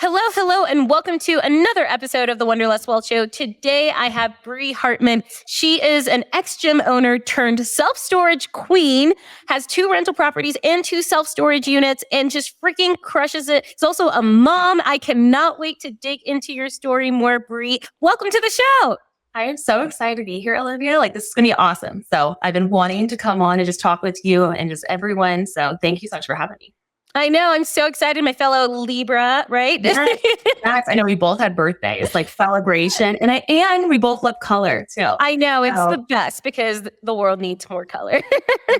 Hello, and welcome to another episode of the Wonderless Wealth Show. Today, I have Bree Hartman. She is an ex-gym owner turned self-storage queen, has 2 rental properties and 2 self-storage units, and just freaking crushes it. She's also a mom. I cannot wait to dig into your story more, Bree. Welcome to the show. I am so excited to be here, Olivia. This is going to be awesome. So I've been wanting to come on and just talk with you and just everyone. So thank you so much for having me. I know. I'm so excited. My fellow Libra, right? Yes, I know we both had birthdays, celebration. And we both love color too. I know. It's the best because the world needs more color.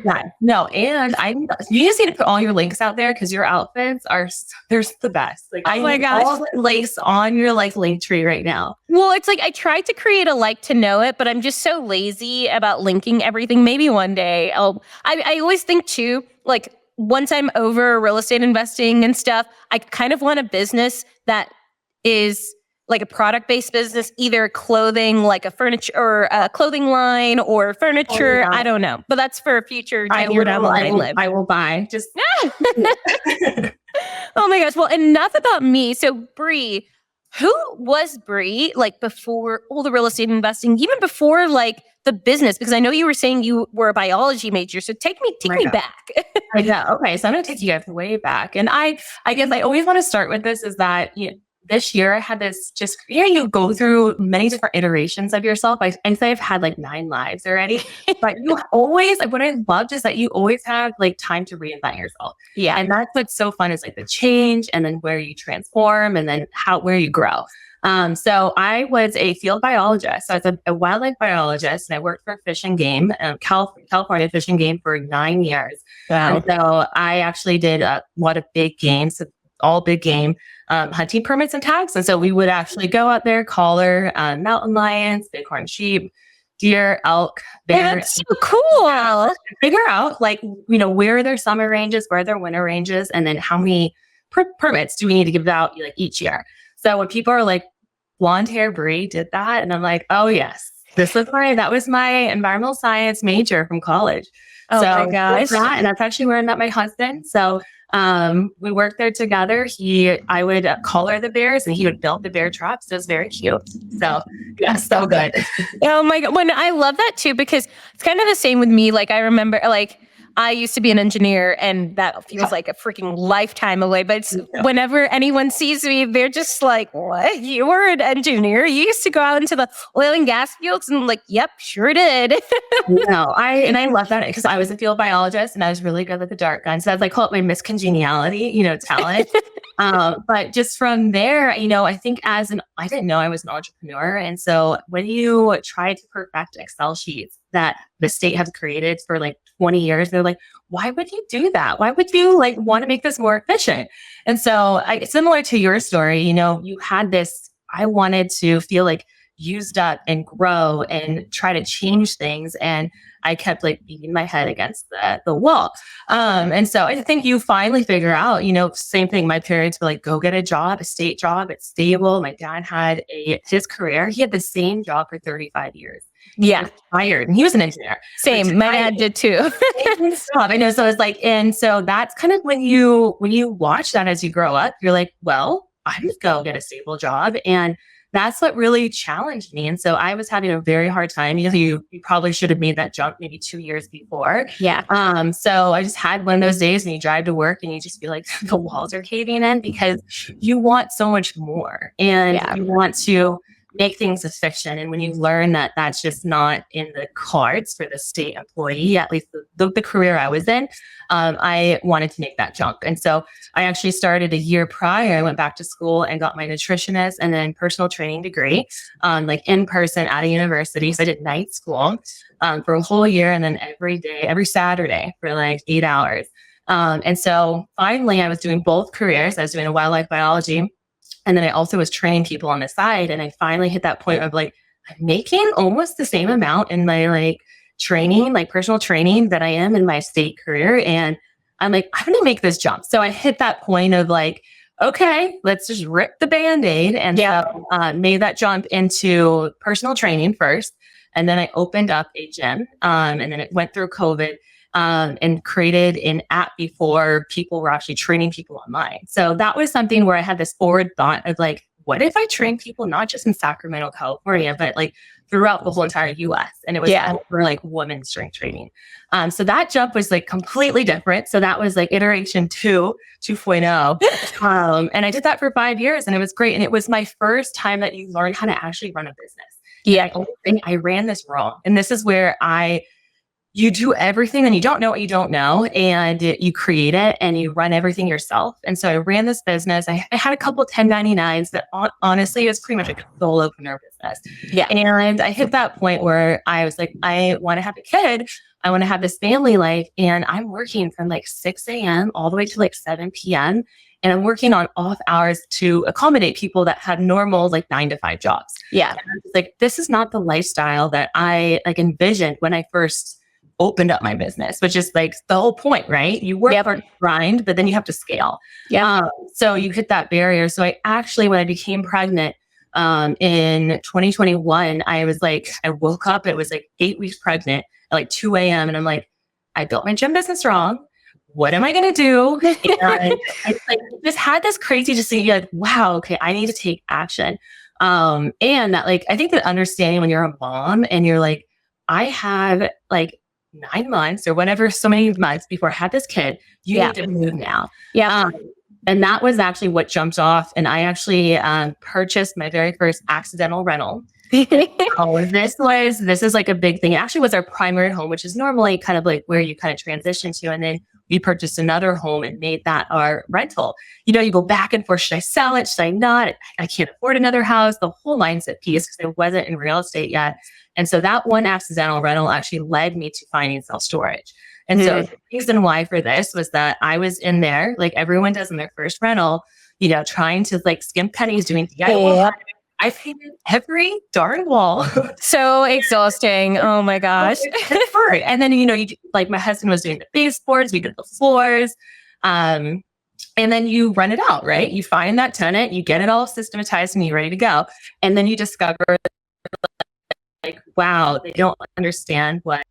Yeah. No, and you just need to put all your links out there because your outfits they're the best. Oh my gosh. All the links on your link tree right now. Well, it's I tried to create a like to know it, but I'm just so lazy about linking everything. Maybe one day I always think too, once I'm over real estate investing and stuff, I kind of want a business that is a product-based business, either clothing, like a furniture or a clothing line or furniture. Oh, yeah. I don't know, but that's for a future down the line. I will buy. Just oh my gosh. Well, enough about me. So Bree, who was Bree before all the real estate investing, even before the business? Because I know you were saying you were a biology major. So take me back. I know. Okay. So I'm going to take you guys way back. And I guess I always want to start with this is that, this year I had this you go through many different iterations of yourself. I say I've had 9 lives already, but you always, what I loved is that you always have time to reinvent yourself. Yeah. And that's what's so fun is the change and then where you transform and then where you grow. So I was a field biologist. So I was a wildlife biologist and I worked for Fish and Game, California Fish and Game for 9 years. Wow. And so I actually did a lot of big games, so all big game, hunting permits and tags. And so we would actually go out there, collar mountain lions, bighorn sheep, deer, elk, bear. Hey, that's so cool. Figure out where their summer ranges, where their winter ranges, and then how many permits do we need to give out each year. So when people are blonde hair Bree did that, and I'm like, oh yes, that was my environmental science major from college. Oh my gosh. And that's actually where I met my husband. So we worked there together. I would collar the bears and he would build the bear traps. So it was very cute. So yeah, so good. Oh my God. When I love that too, because it's kind of the same with me. I remember I used to be an engineer and that feels like a freaking lifetime away. But whenever anyone sees me, they're just like, what? You were an engineer? You used to go out into the oil and gas fields? And yep, sure did. No, I love that because I was a field biologist and I was really good with the dart gun. So I call it my miscongeniality, talent. But just from there, I think I didn't know I was an entrepreneur. And so when you try to perfect Excel sheets that the state has created for 20 years, they're like, why would you do that? Why would you want to make this more efficient? And so similar to your story, you had this, I wanted to feel used up and grow and try to change things. And I kept beating my head against the wall. And so I think you finally figure out, same thing. My parents were like, go get a job, a state job. It's stable. My dad had his career. He had the same job for 35 years. Yeah. Retired. And he was an engineer. Same. My dad did too. I know. So it's and so that's kind of when you watch that as you grow up, you're like, well, I'm going to go get a stable job. And that's what really challenged me. And so I was having a very hard time. You probably should have made that jump maybe 2 years before. Yeah. So I just had one of those days and you drive to work and you just feel like the walls are caving in because you want so much more and you want to make things efficient. And when you learn that that's just not in the cards for the state employee, at least the career I was in, I wanted to make that jump. And so I actually started a year prior. I went back to school and got my nutritionist and then personal training degree, in person at a university. So I did night school for a whole year and then every Saturday for 8 hours. And so finally I was doing both careers. I was doing a wildlife biology. And then I also was training people on the side. And I finally hit that point of I'm making almost the same amount in my training, personal training that I am in my state career. And I'm I'm going to make this jump. So I hit that point of okay, let's just rip the Band-Aid. And so made that jump into personal training first. And then I opened up a gym. And then it went through COVID. and created an app before people were actually training people online. So that was something where I had this forward thought of like, what if I train people not just in Sacramento, California, but like throughout the whole entire US? And it was all for like women's strength training. So that jump was like completely different. So that was like iteration 2.0. And I did that for 5 years and it was great. And it was my first time that you learned how to actually run a business. Yeah. I ran this wrong. And this is where you do everything and you don't know what you don't know, and you create it and you run everything yourself. And so I ran this business. I had a couple of 1099s that honestly, it was pretty much like a solopreneur business. Yeah. And I hit that point where I was like, I want to have a kid. I want to have this family life. And I'm working from like 6 a.m. all the way to like 7 p.m. And I'm working on off hours to accommodate people that had normal like 9-to-5 jobs. Yeah. And I was like, this is not the lifestyle that I like envisioned when I first opened up my business, which is like the whole point, right? You work hard, grind, but then you have to scale. Yeah. So you hit that barrier. So I actually, when I became pregnant in 2021, I was like, I woke up, it was like 8 weeks pregnant at like 2 a.m. And I'm like, I built my gym business wrong. What am I going to do? And I like, just had this crazy to see like, wow, okay, I need to take action. And that like, I think that understanding when you're a mom and you're like, I have like 9 months or whatever, so many months before I had this kid, you need to move now. Yeah. And that was actually what jumped off. And I actually purchased my very first accidental rental. This is like a big thing. It actually was our primary home, which is normally kind of like where you kind of transition to. And then we purchased another home and made that our rental. You know, you go back and forth. Should I sell it? Should I not? I can't afford another house. The whole mindset piece, because I wasn't in real estate yet. And so that one accidental rental actually led me to finding self-storage. And so the reason why for this was that I was in there, like everyone does in their first rental, you know, trying to like skimp pennies, doing DIY. I painted every darn wall. So exhausting. Oh my gosh. And then, you know, like my husband was doing the baseboards, we did the floors. And then you run it out, right? You find that tenant, you get it all systematized and you're ready to go. And then you discover like, wow, they don't understand what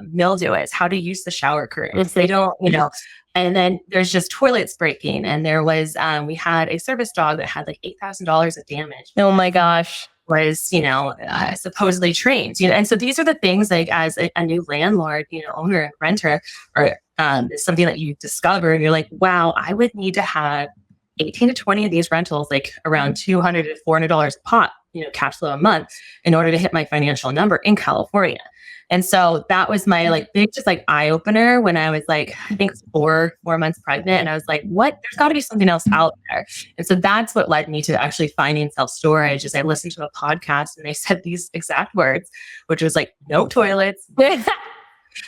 mildew is, how to use the shower curtains. They don't, you know, and then there's just toilets breaking. And there was, we had a service dog that had like $8,000 of damage. Oh my gosh. Was, you know, supposedly trained, you know, and so these are the things like as a new landlord, you know, owner and renter, or something that you discover and you're like, wow, I would need to have 18 to 20 of these rentals, like around $200 to $400 a pop, you know, cash flow a month in order to hit my financial number in California. And so that was my like big, just like eye opener when I was like, I think 4 months pregnant. And I was like, what? There's got to be something else out there. And so that's what led me to actually finding self-storage. Is I listened to a podcast and they said these exact words, which was like, no toilets,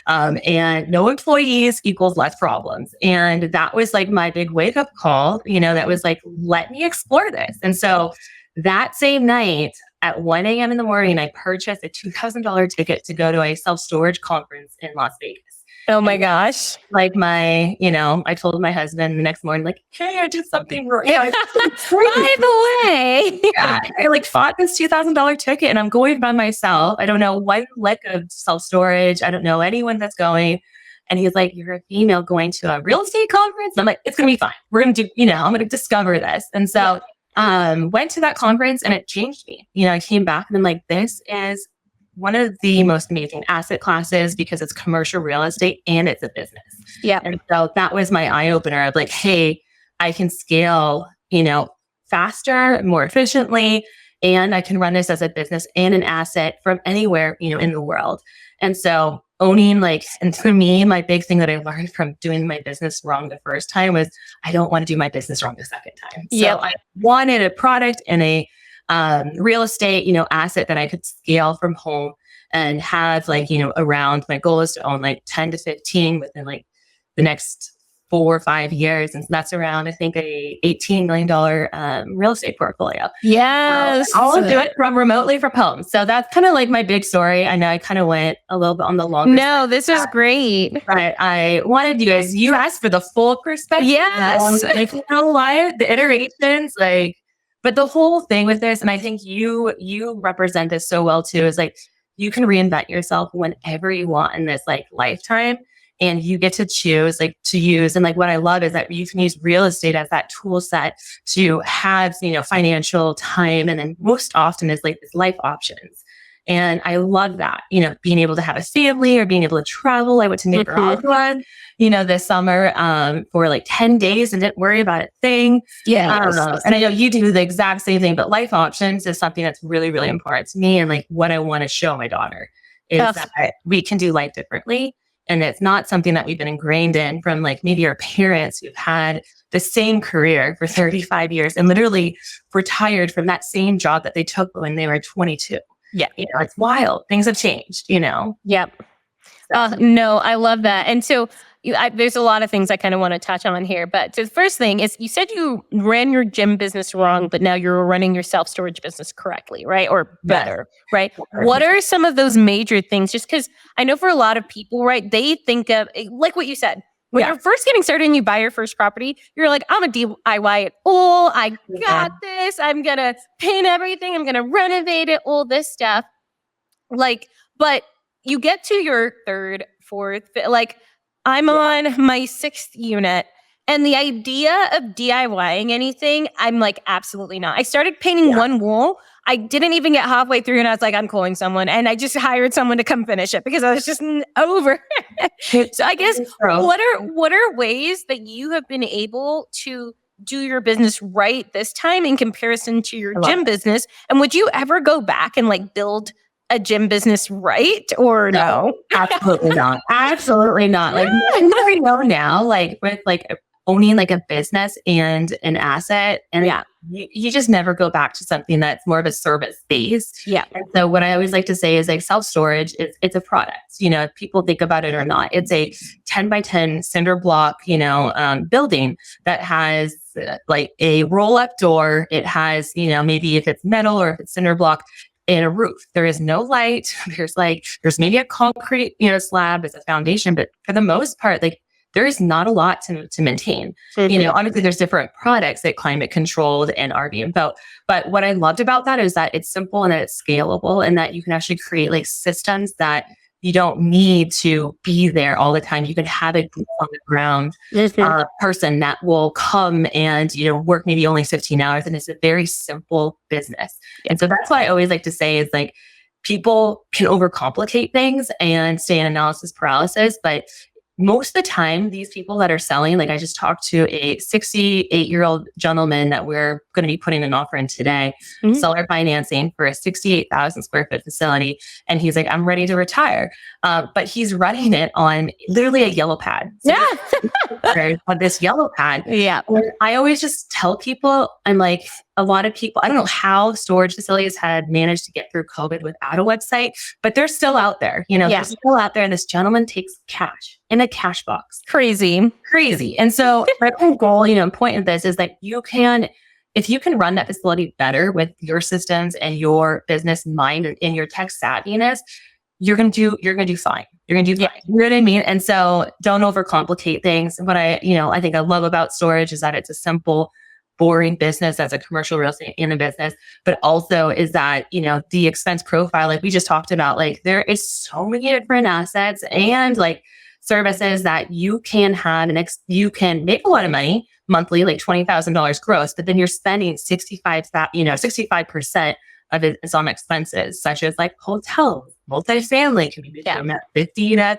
and no employees equals less problems. And that was like my big wake up call, you know, that was like, let me explore this. And so that same night at 1 a.m. in the morning, I purchased a $2,000 ticket to go to a self-storage conference in Las Vegas. Oh my gosh. Like you know, I told my husband the next morning, like, hey, I did something wrong. By the way, I like fought this $2,000 ticket and I'm going by myself. I don't know one lick of self-storage. I don't know anyone that's going. And he's like, you're a female going to a real estate conference? And I'm like, it's going to be fine. We're going to do, you know, I'm going to discover this. And so went to that conference and it changed me. You know, I came back and I'm like, this is one of the most amazing asset classes because it's commercial real estate and it's a business. Yeah. And so that was my eye opener of like, hey, I can scale, you know, faster, more efficiently, and I can run this as a business and an asset from anywhere, you know, in the world. And so owning like, and for me, my big thing that I learned from doing my business wrong the first time was I don't want to do my business wrong the second time. So I wanted a product and a real estate, you know, asset that I could scale from home and have like, you know, around, my goal is to own like 10 to 15 within like the next 4 or 5 years. And that's around, I think, a $18 million real estate portfolio. Yes. I'll do it remotely from home. So that's kind of like my big story. I know I kind of went a little bit on the longer side. This is great. But I wanted you asked for the full perspective. Yes. Like, you know what? The iterations, like, but the whole thing with this, and I think you represent this so well too, is like, you can reinvent yourself whenever you want in this like lifetime. and you get to choose like to use. And like what I love is that you can use real estate as that tool set to have, financial time. And then most often is like this life options. And I love that, being able to have a family or being able to travel. I went to Nicaragua, this summer for like 10 days and didn't worry about a thing. Yeah. And I know you do the exact same thing, but life options is something that's really, really important to me. And like what I want to show my daughter is that we can do life differently. And it's not something that we've been ingrained in from like maybe our parents who've had the same career for 35 years and literally retired from that same job that they took when they were 22. Yeah. It's wild. Things have changed, Yep. No, I love that. And so there's a lot of things I kind of want to touch on here. But the first thing is you said you ran your gym business wrong, but now you're running your self-storage business correctly, right? Or better, right? What are some of those major things? Just because I know for a lot of people, right, they think of, like what you said, when you're first getting started and you buy your first property, you're like, I'm a DIY it all. I got this. I'm going to paint everything. I'm going to renovate it, all this stuff. Like, but you get to your third, fourth, like I'm on my sixth unit. And the idea of DIYing anything, I'm like, absolutely not. I started painting one wall. I didn't even get halfway through and I was like, I'm calling someone. And I just hired someone to come finish it because I was just over. So I guess what are ways that you have been able to do your business right this time in comparison to your gym business? And would you ever go back and like build a gym business right or no? Absolutely not. Absolutely not. Like I know now, like with like owning like a business and an asset, and you just never go back to something that's more of a service based. Yeah. And so what I always like to say is like self-storage it's a product, if people think about it or not. It's a 10 by 10 cinder block, building that has like a roll up door. It has, maybe if it's metal or if it's cinder block, in a roof. There is no light. There's maybe a concrete, slab as a foundation, but for the most part, like there is not a lot to maintain. Obviously there's different products that climate controlled and are being built. But what I loved about that is that it's simple and that it's scalable and that you can actually create like systems that you don't need to be there all the time. You can have a boots on the ground person that will come and, work maybe only 15 hours. And it's a very simple business. And so that's why I always like to say is like, people can overcomplicate things and stay in analysis paralysis. But most of the time, these people that are selling, like I just talked to a 68-year-old gentleman that we're going to be putting an offer in today, seller financing for a 68,000 square foot facility. And he's like, I'm ready to retire. But he's running it on literally a yellow pad. So on this yellow pad. Yeah. I always just tell people, I'm like, a lot of people, I don't know how storage facilities had managed to get through COVID without a website, but they're still out there. They're still out there. And this gentleman takes cash in a cash box. Crazy. And so my whole goal, and point of this is that if you can run that facility better with your systems and your business mind and your tech savviness, you're going to do fine. You're going to do fine. You know what I mean? And so don't overcomplicate things. What I think I love about storage is that it's a simple, boring business as a commercial real estate in a business, but also is that, the expense profile, like we just talked about, like there is so many different assets and like services that you can have and you can make a lot of money monthly, like $20,000 gross, but then you're spending 65% of it is on expenses, such as like hotels, multifamily can be between 50 to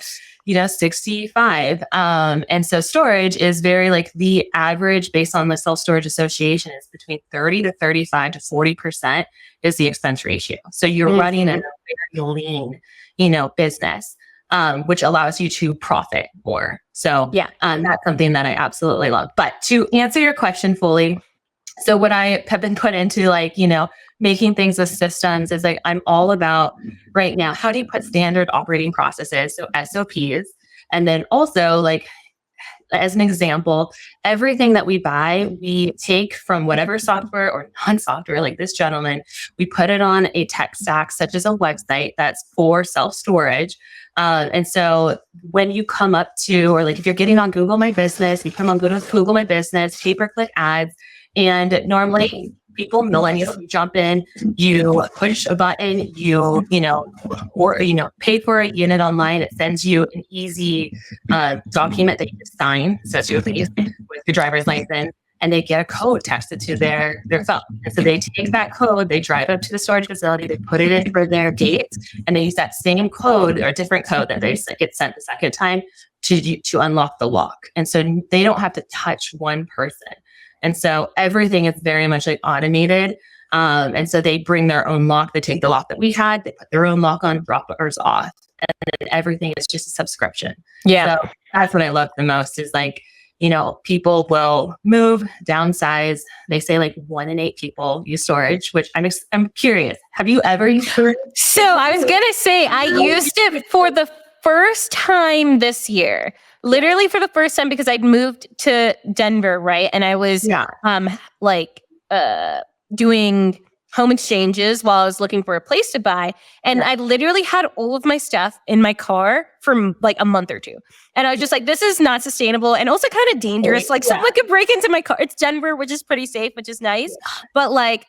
65. And so storage is very like the average based on the Self-Storage Association is between 30 to 35 to 40% is the expense ratio. So you're running a very lean, business, which allows you to profit more. So that's something that I absolutely love. But to answer your question fully, so what I have been put into like, making things with systems is like, I'm all about right now, how do you put standard operating processes? So SOPs. And then also like, as an example, everything that we buy, we take from whatever software or non-software, like this gentleman, we put it on a tech stack, such as a website that's for self-storage. And so when you come up to, or like if you're getting on Google My Business, you come on Google My Business, pay-per-click ads, and normally people, millennials, you jump in, you push a button, pay for a unit online. It sends you an easy document that you just sign, essentially with your driver's license, and they get a code texted to their phone. And so they take that code, they drive up to the storage facility, they put it in for their gate, and they use that same code or a different code that they get sent the second time to unlock the lock. And so they don't have to touch one person. And so everything is very much like automated. And so they bring their own lock. They take the lock that we had, they put their own lock on, drop ours off, and then everything is just a subscription. Yeah. So that's what I love the most is like, people will move, downsize. They say like 1 in 8 people use storage, which I'm curious. Have you ever used storage? So I was going to say, I used it for the first time this year, literally for the first time, because I'd moved to Denver, right? And I was doing home exchanges while I was looking for a place to buy. And I literally had all of my stuff in my car for like a month or two. And I was just like, this is not sustainable and also kind of dangerous. Like someone could break into my car. It's Denver, which is pretty safe, which is nice. But like,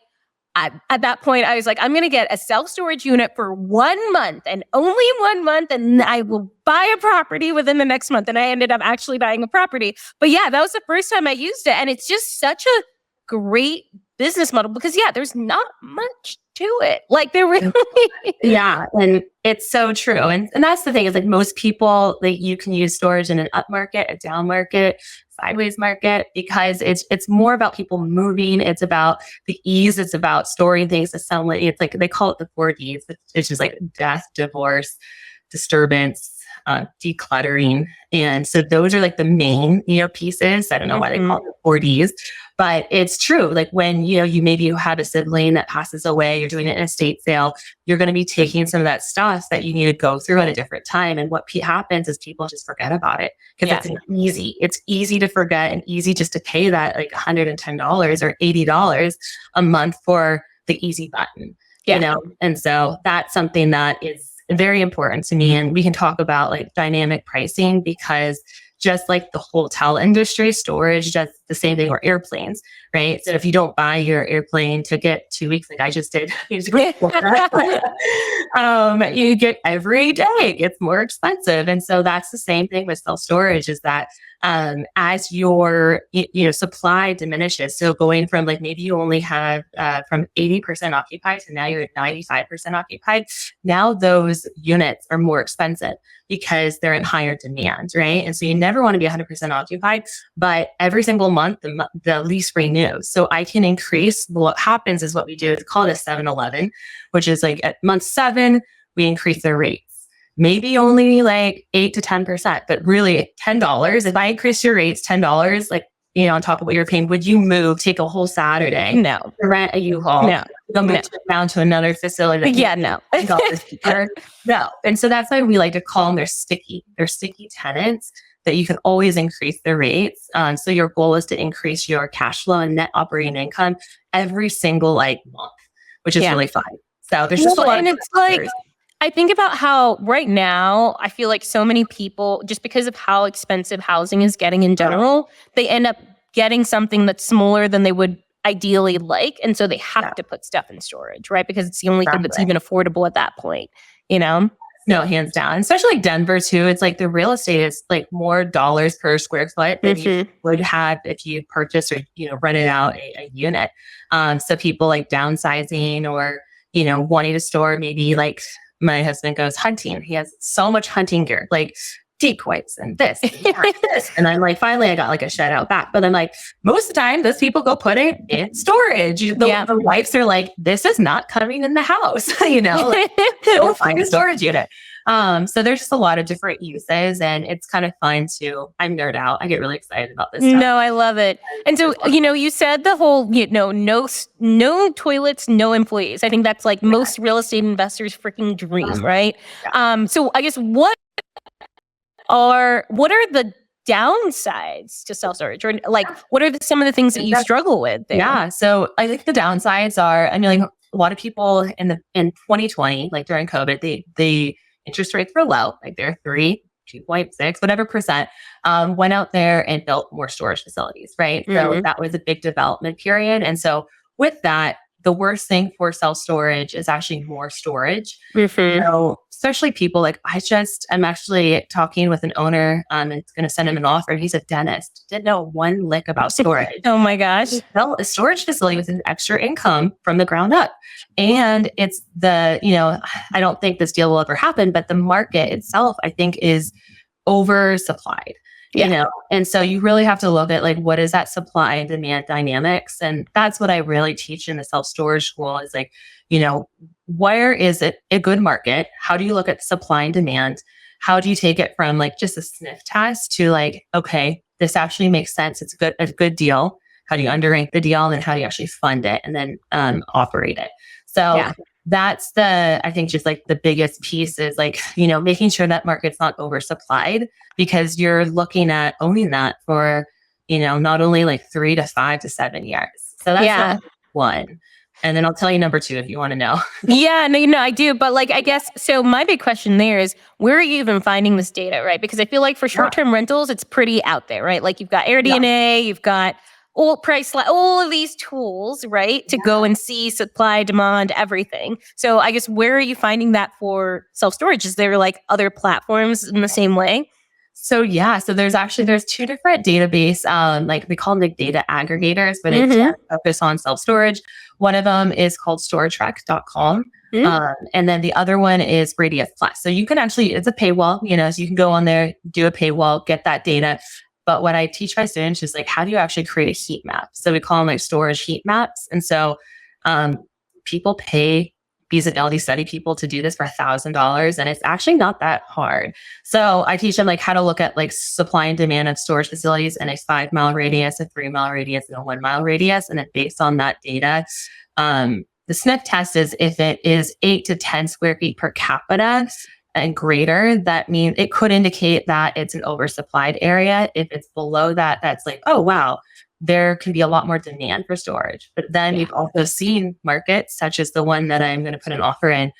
at that point, I was like, I'm going to get a self-storage unit for 1 month and only 1 month. And I will buy a property within the next month. And I ended up actually buying a property. But yeah, that was the first time I used it. And it's just such a great business model because there's not much to it. Like there really and it's so true. And that's the thing is like most people, like you can use storage in an up market, a down market, sideways market, because it's more about people moving. It's about the ease. It's about storing things to someone. It's like they call it the 4Ds. It's just like death, divorce, disturbance, decluttering. And so those are like the main, pieces. I don't know why they call it the 4Ds, but it's true. Like when, you maybe had a sibling that passes away, you're doing it in an estate sale, you're going to be taking some of that stuff that you need to go through at a different time. And what happens is people just forget about it because it's easy to forget and easy just to pay that like $110 or $80 a month for the easy button, And so that's something that is very important to me. And we can talk about like dynamic pricing because just like the hotel industry, storage does the same thing, or airplanes, right? So if you don't buy your airplane ticket 2 weeks, like I just did, you get every day, it gets more expensive. And so that's the same thing with self-storage is that as your supply diminishes, so going from like maybe you only have from 80% occupied to now you're at 95% occupied, now those units are more expensive because they're in higher demand, right? And so you never want to be 100% occupied, but every single month the lease renews. So I can increase. What happens is what we do is called a 7-11, which is like at month 7 we increase their rates. Maybe only like 8 to 10%, but really $10. If I increase your rates $10, like, on top of what you're paying, would you move, take a whole Saturday? No. To rent a U-Haul? No. Go move down to another facility? No. No. And so that's why we like to call them, they're sticky tenants that you can always increase their rates. So your goal is to increase your cash flow and net operating income every single like month, which is really fun. So there's just a lot of it's like, I think about how right now, I feel like so many people, just because of how expensive housing is getting in general, they end up getting something that's smaller than they would ideally like. And so they have to put stuff in storage, right? Because it's the only thing that's even affordable at that point, No, hands down. Especially like Denver too. It's like the real estate is like more dollars per square foot than you would have if you purchase or, rented out a unit. So people like downsizing or, wanting to store maybe like, my husband goes hunting. He has so much hunting gear, like decoys and this and this. And I'm like, finally, I got like a shed out back. But I'm like, most of the time, those people go put it in storage. The wives are like, this is not coming in the house. Go find a storage unit. So there's just a lot of different uses, and it's kind of fun to. I'm nerd out. I get really excited about this stuff. No, I love it. And so, you said the whole, no toilets, no employees. I think that's like most real estate investors' freaking dream, right? Yeah. So I guess what are the downsides to self-storage, or like what are some of the things that you struggle with there? Yeah. So I think the downsides are, like a lot of people in 2020, like during COVID, the interest rates were low, like they're 3, 2.6, whatever percent, went out there and built more storage facilities, right? So that was a big development period. And so with that, the worst thing for self-storage is actually more storage. Mm-hmm. So especially people like I'm actually talking with an owner and it's going to send him an offer. He's a dentist, didn't know one lick about storage. Oh my gosh. Built a storage facility with an extra income from the ground up. And it's I don't think this deal will ever happen, but the market itself, I think, is oversupplied. And so you really have to look at like, what is that supply and demand dynamics? And that's what I really teach in the self-storage school is like, where is it a good market? How do you look at supply and demand? How do you take it from like just a sniff test to like, okay, this actually makes sense. It's a good deal. How do you underrank the deal? And then how do you actually fund it and then operate it? So that's I think just like the biggest piece is like, making sure that market's not oversupplied because you're looking at owning that for, not only like 3 to 5 to 7 years. So that's one. And then I'll tell you number 2 if you want to know. Yeah, no, I do. But like, I guess, so my big question there is, where are you even finding this data, right? Because I feel like for short-term rentals, it's pretty out there, right? Like you've got AirDNA, you've got all of these tools, right? To go and see supply, demand, everything. So I guess where are you finding that for self-storage? Is there like other platforms in the same way? So there's 2 different database, like we call them like data aggregators, but it's focused on self-storage. One of them is called storagetrack.com. And then the other one is Radius Plus. So you can it's a paywall, so you can go on there, do a paywall, get that data. But what I teach my students is like, how do you actually create a heat map? So we call them like storage heat maps. And so people pay feasibility study people to do this for $1,000, and it's actually not that hard. So I teach them like how to look at like supply and demand of storage facilities in a 5-mile radius, a 3-mile radius, and a 1-mile radius. And then based on that data, the sniff test is if it is 8 to 10 square feet per capita and greater, that means it could indicate that it's an oversupplied area. If it's below that, that's like, oh, wow, there can be a lot more demand for storage. But then you've also seen markets such as the one that I'm going to put an offer in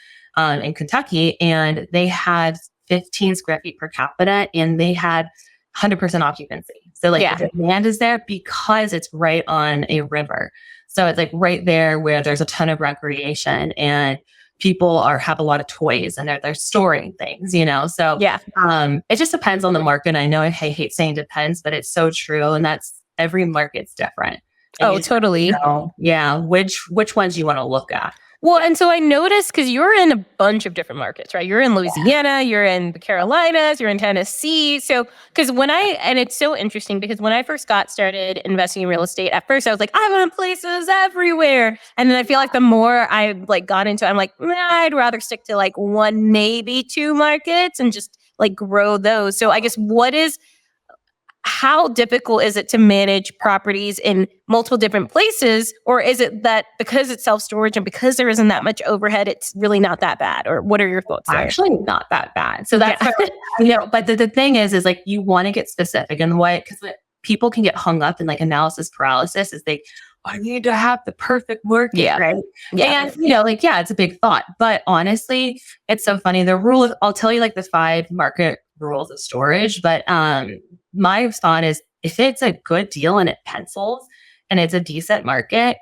Kentucky, and they had 15 square feet per capita and they had 100% occupancy. So like the demand is there because it's right on a river. So it's like right there where there's a ton of recreation and people have a lot of toys and they're storing things, So it just depends on the market. I know I hate saying depends, but it's so true. And that's every market's different. And totally. Which ones you want to look at. Well, and so I noticed, because you're in a bunch of different markets, right? You're in Louisiana, you're in the Carolinas, you're in Tennessee. So, and it's so interesting because when I first got started investing in real estate, at first I was like, I want places everywhere. And then I feel like the more I like got into it, I'm like, I'd rather stick to like 1, maybe 2 markets and just like grow those. So I guess how difficult is it to manage properties in multiple different places? Or is it that because it's self-storage and because there isn't that much overhead, it's really not that bad? Or what are your thoughts there? Actually, not that bad. So that's, but the thing is like, you want to get specific and because people can get hung up in like analysis paralysis is I need to have the perfect market, right? Yeah. And, it's a big thought. But honestly, it's so funny. I'll tell you like the 5 market rules of storage, but my thought is if it's a good deal and it pencils and it's a decent market,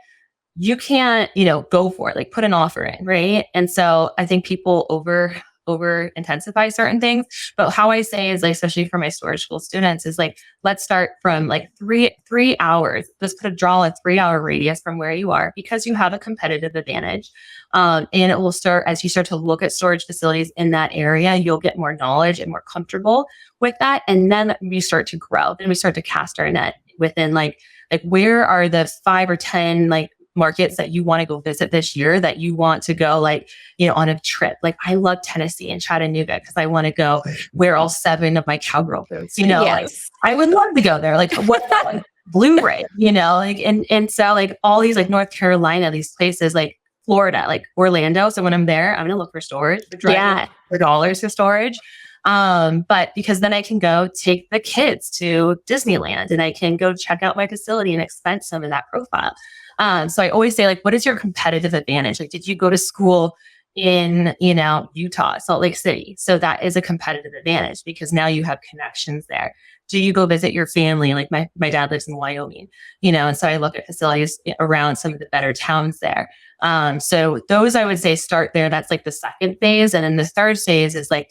you can't, go for it, like put an offer in, right? And so I think people over intensify certain things. But how I say is like, especially for my storage school students is like, let's start from like 3 hours. Let's draw a 3-hour radius from where you are because you have a competitive advantage. And it will start as you start to look at storage facilities in that area, you'll get more knowledge and more comfortable with that. And then we start to grow and we start to cast our net within like where are the 5 or 10 like markets that you want to go visit this year that you want to go on a trip. Like I love Tennessee and Chattanooga because I want to go wear all 7 of my cowgirl boots, like I would love to go there. Like what's that like Blu-ray, and so like all these like North Carolina, these places like Florida, like Orlando. So when I'm there, I'm going to look for storage, for dollars for storage. But because then I can go take the kids to Disneyland and I can go check out my facility and expense some of that profile. So I always say like, what is your competitive advantage? Like, did you go to school in, you know, Utah, Salt Lake City. So that is a competitive advantage because now you have connections there. Do you go visit your family? Like my dad lives in Wyoming, you know, and so I look at facilities around some of the better towns there. So those I would say start there. That's like the second phase. And then the third phase is like,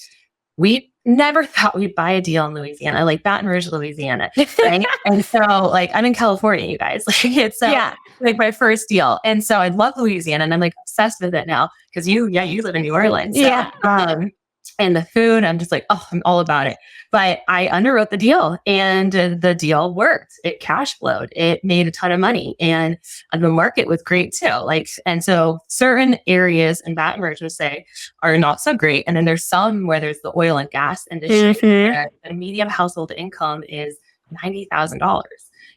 we never thought we'd buy a deal in Louisiana, like Baton Rouge, Louisiana. Right. And so like I'm in California, you guys, like it's like my first deal. And so I love Louisiana and I'm like obsessed with it now because you live in New Orleans. So, and the food, I'm just like, oh, I'm all about it. But I underwrote the deal and the deal worked. It cash flowed. It made a ton of money and the market was great too. Like, and so certain areas in Baton Rouge would say are not so great. And then there's some where there's the oil and gas industry. Where the median household income is $90,000,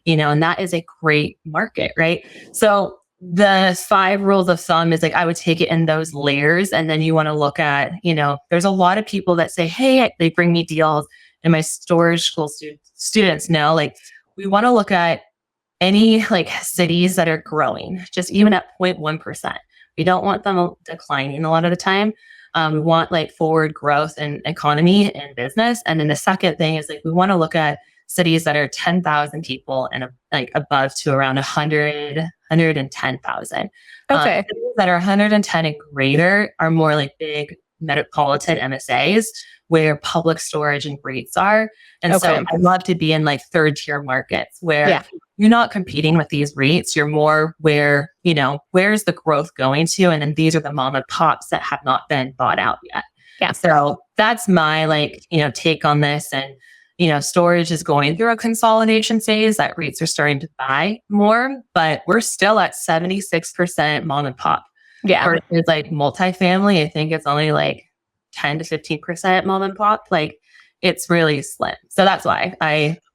you know, and that is a great market, right? So the 5 rules of thumb is like, I would take it in those layers. And then you want to look at, you know, there's a lot of people that say, hey, they bring me deals and my storage school students know, like, we want to look at any like cities that are growing, just even at 0.1%. We don't want them declining a lot of the time. We want like forward growth in economy and business. And then the second thing is like, we want to look at cities that are 10,000 people and like above to around 100, 110,000. Okay. Cities that are 110 and greater are more like big metropolitan MSAs where public storage and rates are. And so I love to be in like third tier markets where you're not competing with these rates. You're more where, you know, where's the growth going to? And then these are the mom and pops that have not been bought out yet. Yeah. So that's my like, you know, take on this. And you know, storage is going through a consolidation phase that rates are starting to buy more, but we're still at 76% mom and pop. Yeah. Versus like multifamily, I think it's only like 10 to 15% mom and pop. Like it's really slim. So that's why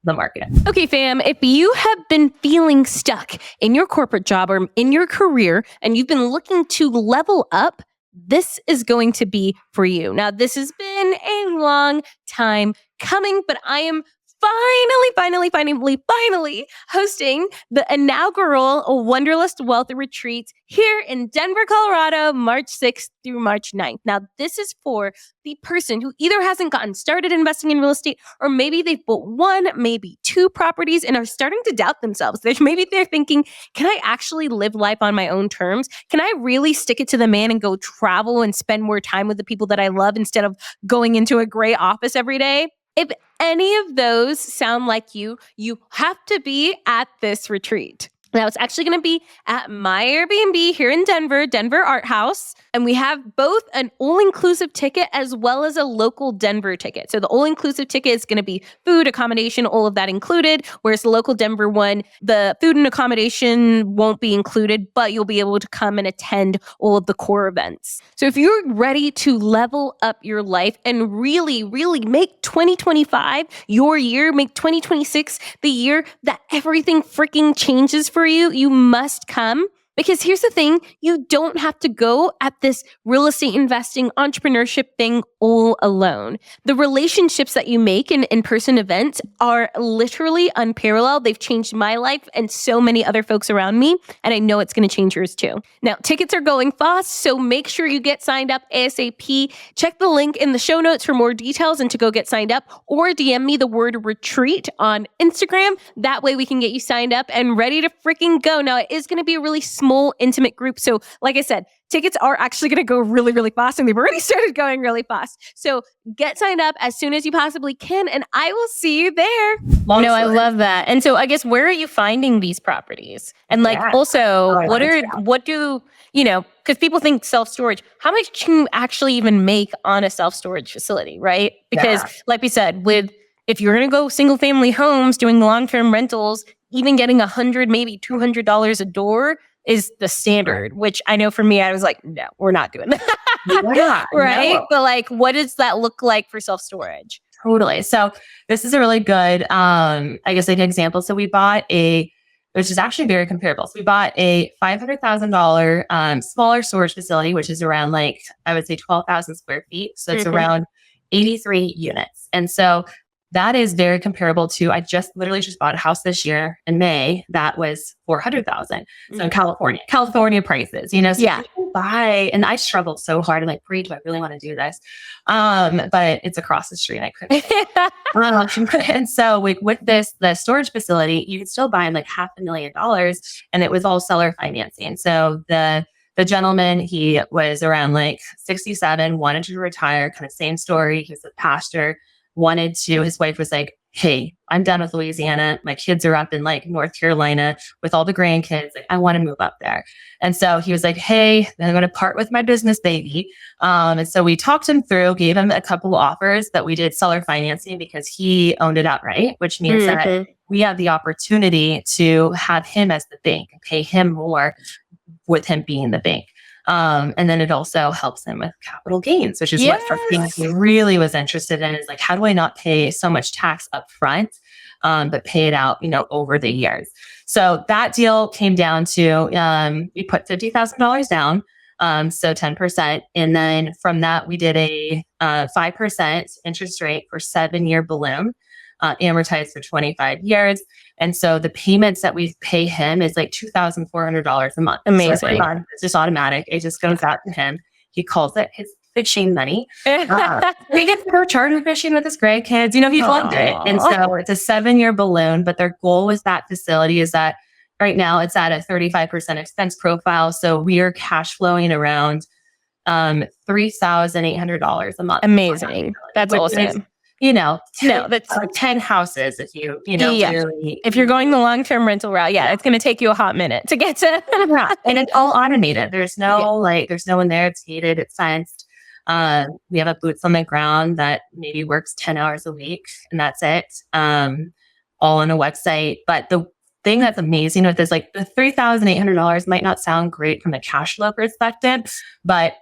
the market. Okay, fam, if you have been feeling stuck in your corporate job or in your career and you've been looking to level up, this is going to be for you. Now, this has been a long time coming, but I am finally hosting the inaugural Wonderlust Wealth Retreat here in Denver, Colorado, March 6th through March 9th. Now, this is for the person who either hasn't gotten started investing in real estate, or maybe they've bought 1, maybe 2 properties and are starting to doubt themselves. Maybe they're thinking, can I actually live life on my own terms? Can I really stick it to the man and go travel and spend more time with the people that I love instead of going into a gray office every day? If any of those sound like you have to be at this retreat. Now, it's actually going to be at my Airbnb here in Denver Art House. And we have both an all-inclusive ticket as well as a local Denver ticket. So the all-inclusive ticket is going to be food, accommodation, all of that included. Whereas the local Denver one, the food and accommodation won't be included, but you'll be able to come and attend all of the core events. So if you're ready to level up your life and really, really make 2025 your year, make 2026 the year that everything freaking changes for you, you must come. Because here's the thing, you don't have to go at this real estate investing entrepreneurship thing all alone. The relationships that you make in in-person events are literally unparalleled. They've changed my life and so many other folks around me, and I know it's going to change yours too. Now, tickets are going fast, so make sure you get signed up ASAP. Check the link in the show notes for more details and to go get signed up, or DM me the word retreat on Instagram. That way we can get you signed up and ready to freaking go. Now, it is going to be a really small, intimate group. So like I said, tickets are actually going to go really, really fast, and they've already started going really fast. So get signed up as soon as you possibly can, and I will see you there. I love that. And so I guess, where are you finding these properties? And like, also, what do, you know, because people think self-storage, how much can you actually even make on a self-storage facility, right? Because like we said, if you're going to go single family homes doing long-term rentals, even getting $100, maybe $200 a door is the standard, which I know for me, I was like, no, we're not doing that. Right? No. But like, what does that look like for self-storage? Totally. So this is a really good, I guess, like, example. So we bought which is actually very comparable. So we bought a $500,000 smaller storage facility, which is around like, I would say 12,000 square feet. So it's around 83 units. And so that is very comparable to, I literally just bought a house this year in May that was 400,000. So in California prices, so people buy, and I struggled so hard. I'm like, Bree, do I really want to do this? But it's across the street and I couldn't. And so with the storage facility, you could still buy in like $500,000, and it was all seller financing. So the gentleman, he was around like 67, wanted to retire, kind of same story. He was a pastor. His wife was like, hey, I'm done with Louisiana. My kids are up in like North Carolina with all the grandkids. Like, I want to move up there. And so he was like, hey, then I'm going to part with my business baby. And so we talked him through, gave him a couple of offers, but we did seller financing because he owned it outright, which means that we have the opportunity to have him as the bank and pay him more with him being the bank. And then it also helps him with capital gains, which is what he really was interested in, is like, how do I not pay so much tax up front, but pay it out, over the years. So that deal came down to, we put $50,000 down. So 10%. And then from that, we did a 5% interest rate for 7-year balloon, amortized for 25 years. And so the payments that we pay him is like $2,400 a month. Amazing. So it's just automatic. It just goes out to him. He calls it his fishing money. He gets to go charter fishing with his grandkids. He loved it. And so it's a 7-year balloon, but their goal with that facility is that right now it's at a 35% expense profile. So we are cash flowing around $3,800 a month. Amazing. That's awesome. That's like 10 houses if you really, if you're going the long-term rental route, it's going to take you a hot minute to get to. And it's all automated. There's no there's no one there. It's heated. It's fenced. We have a boots on the ground that maybe works 10 hours a week, and that's it. All on a website. But the thing that's amazing with this, like the $3,800 might not sound great from a cash flow perspective, but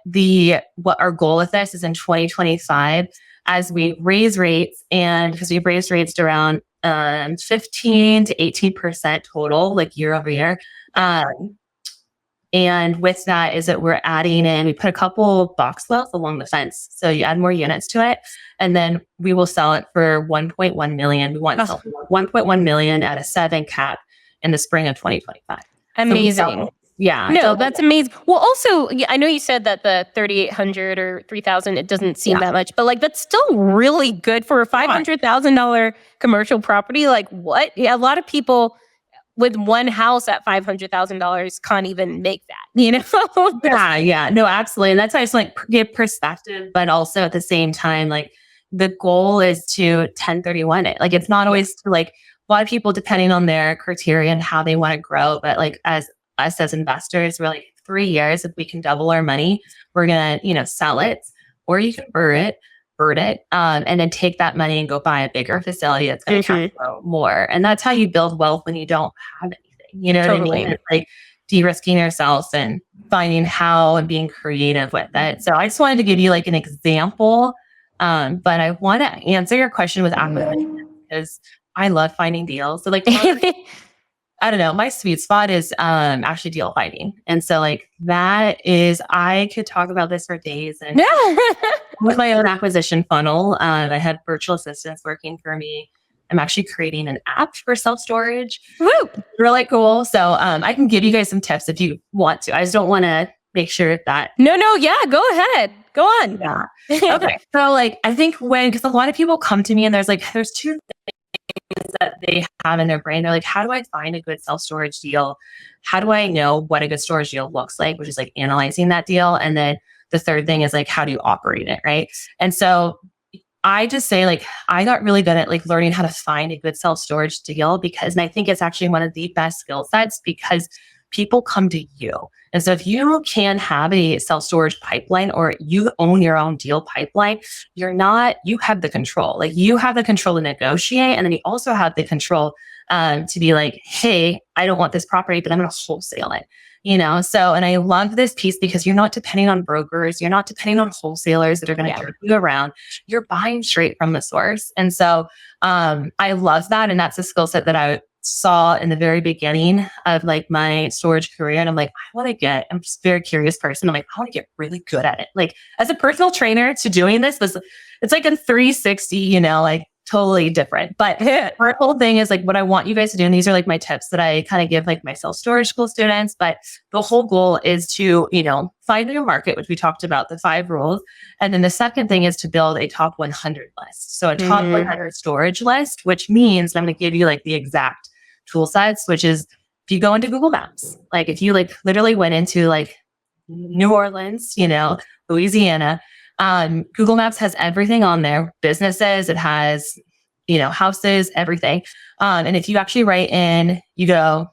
what our goal with this is in 2025, as we raise rates, and because we've raised rates to around 15 to 18% total, like year over year. And with that is that we're adding in, we put a couple box wells along the fence. So you add more units to it, and then we will sell it for $1.1 million. We want to sell $1.1 million at a 7 cap in the spring of 2025. Amazing. That's amazing. Well, also, I know you said that the 3,800 or 3,000, it doesn't seem that much, but like that's still really good for a $500,000 commercial property. Like what? Yeah, a lot of people with one house at $500,000 can't even make that. No, absolutely. And that's why I just like give perspective, but also at the same time, like the goal is to 1031 it. Like it's not always like a lot of people, depending on their criteria and how they want to grow, but like as us as investors, we're like 3 years, if we can double our money, we're going to, sell it, or you can bird it, and then take that money and go buy a bigger facility that's going to cash flow more. And that's how you build wealth when you don't have anything, what I mean? It's like de-risking yourself and finding how and being creative with it. So I just wanted to give you like an example, but I want to answer your question with acquisition because I love finding deals. So like, I don't know, my sweet spot is actually deal finding. And so like that is, I could talk about this for days. And with my own acquisition funnel, I had virtual assistants working for me. I'm actually creating an app for self-storage. Woo! Really cool. So I can give you guys some tips if you want to. I just don't want to make sure that. No, go ahead. Go on. Yeah. Okay. So like, I think because a lot of people come to me and there's two things that they have in their brain. They're like, how do I find a good self-storage deal? How do I know what a good storage deal looks like, which is like analyzing that deal. And then the third thing is like, how do you operate it? Right. And so I just say like, I got really good at like learning how to find a good self-storage deal and I think it's actually one of the best skill sets because people come to you. And so if you can have a self-storage pipeline or you own your own deal pipeline, you have the control. Like you have the control to negotiate. And then you also have the control to be like, hey, I don't want this property, but I'm going to wholesale it. So, and I love this piece because you're not depending on brokers. You're not depending on wholesalers that are going to carry you around. You're buying straight from the source. And so I love that. And that's a skill set that I saw in the very beginning of like my storage career. And I'm like, I'm just a very curious person. I'm like, I want to get really good at it. Like as a personal trainer to doing this, it's like a 360, like totally different. But our whole thing is like what I want you guys to do. And these are like my tips that I kind of give like my self-storage school students. But the whole goal is to, find your market, which we talked about, the 5 rules. And then the second thing is to build a top 100 list. So a top 100 storage list, which means I'm going to give you like the exact tool sets, which is if you go into Google Maps, like if you like literally went into like New Orleans, Louisiana, Google Maps has everything on there, businesses, it has, houses, everything. And if you actually write in, you go,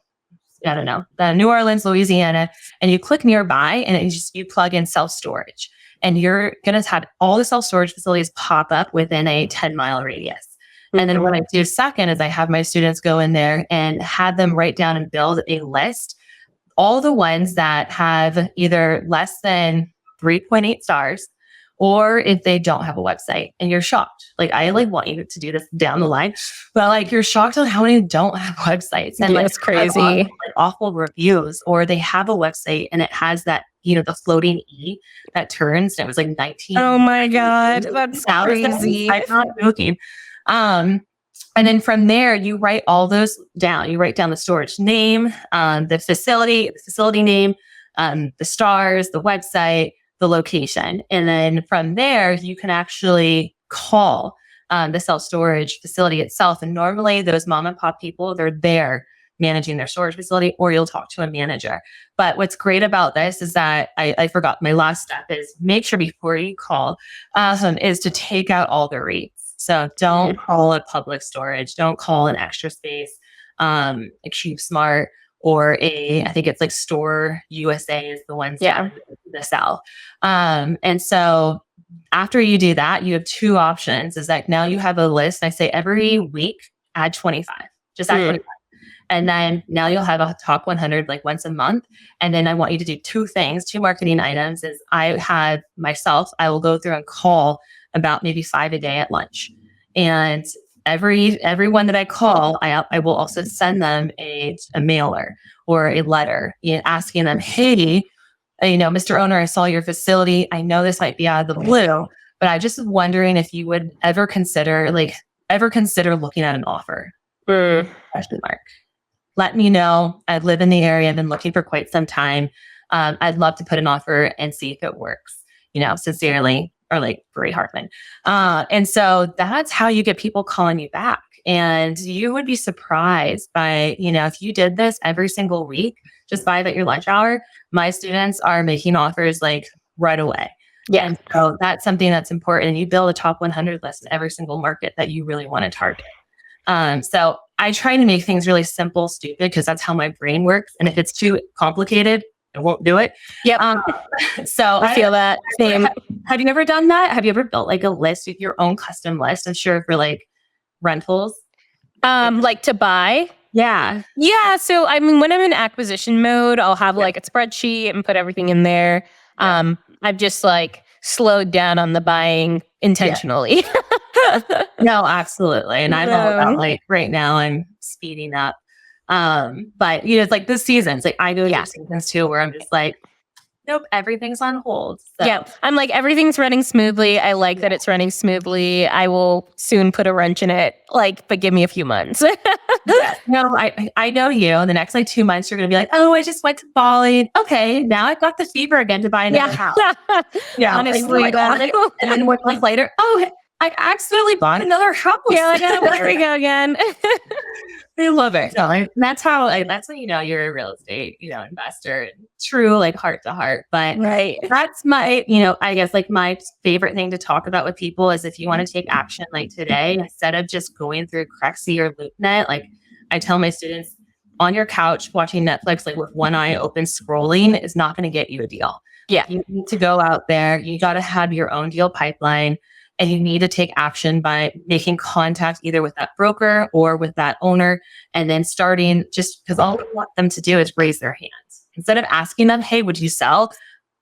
I don't know, New Orleans, Louisiana, and you click nearby and you plug in self-storage, and you're going to have all the self-storage facilities pop up within a 10-mile radius. And then what I do second is I have my students go in there and have them write down and build a list, all the ones that have either less than 3.8 stars, or if they don't have a website. And you're shocked. Like, I want you to do this down the line, but like, you're shocked on how many don't have websites. And it's crazy. Awful reviews, or they have a website and it has that, the floating E that turns. And it was like 19. Oh my God. That's crazy. I'm not joking. And then from there, you write all those down. You write down the storage name, the facility name, the stars, the website, the location. And then from there, you can actually call the self-storage facility itself. And normally those mom and pop people, they're there managing their storage facility, or you'll talk to a manager. But what's great about this is that I forgot my last step is make sure before you call is to take out all the rates. So don't call a public storage. Don't call an Extra Space, a Cube Smart, or I think it's like Store USA is the ones that the South. And so after you do that, you have 2 options. Is that now you have a list. I say every week, add 25. Just add 25. And then now you'll have a top 100 like once a month. And then I want you to do 2 things, 2 marketing items. Is I will go through and call about maybe 5 a day at lunch. And everyone that I call, I will also send them a mailer or a letter asking them, hey, Mr. Owner, I saw your facility. I know this might be out of the blue, but I just wondering if you would ever consider looking at an offer. Question mark. Let me know. I live in the area. I've been looking for quite some time. I'd love to put an offer and see if it works. Sincerely, or like Bree Hartman. And so that's how you get people calling you back. And you would be surprised by, if you did this every single week, just 5 at your lunch hour, my students are making offers like right away. Yeah. And so that's something that's important. And you build a top 100 list in every single market that you really want to target. So I try to make things really simple, stupid, because that's how my brain works. And if it's too complicated, I won't do it. Yep. So I feel that same. Have you ever done that? Have you ever built like a list with your own custom list? I'm sure for like rentals. Like to buy? Yeah. Yeah. So when I'm in acquisition mode, I'll have like a spreadsheet and put everything in there. I've just like slowed down on the buying intentionally. No, absolutely. And I'm all about like right now I'm speeding up. But it's like the seasons, like I go to seasons too, where I'm just like, nope, everything's on hold. So. Yeah. I'm like, everything's running smoothly. I like that it's running smoothly. I will soon put a wrench in it, but give me a few months. No, I know you. The next 2 months, you're going to be like, oh, I just went to Bali. Okay. Now I've got the fever again to buy another house. Yeah. Honestly. And then 1 month later, oh, I accidentally bought another house. Yeah, there we go again. I love it. So that's how you're a real estate, investor, true, like heart to heart. But that's my, I guess like my favorite thing to talk about with people is if you want to take action like today, instead of just going through Crexy or LoopNet, like I tell my students, on your couch watching Netflix, like with one eye open scrolling is not going to get you a deal. Yeah. You need to go out there. You got to have your own deal pipeline. And you need to take action by making contact either with that broker or with that owner, and then starting, just because all we want them to do is raise their hands. Instead of asking them, hey, would you sell?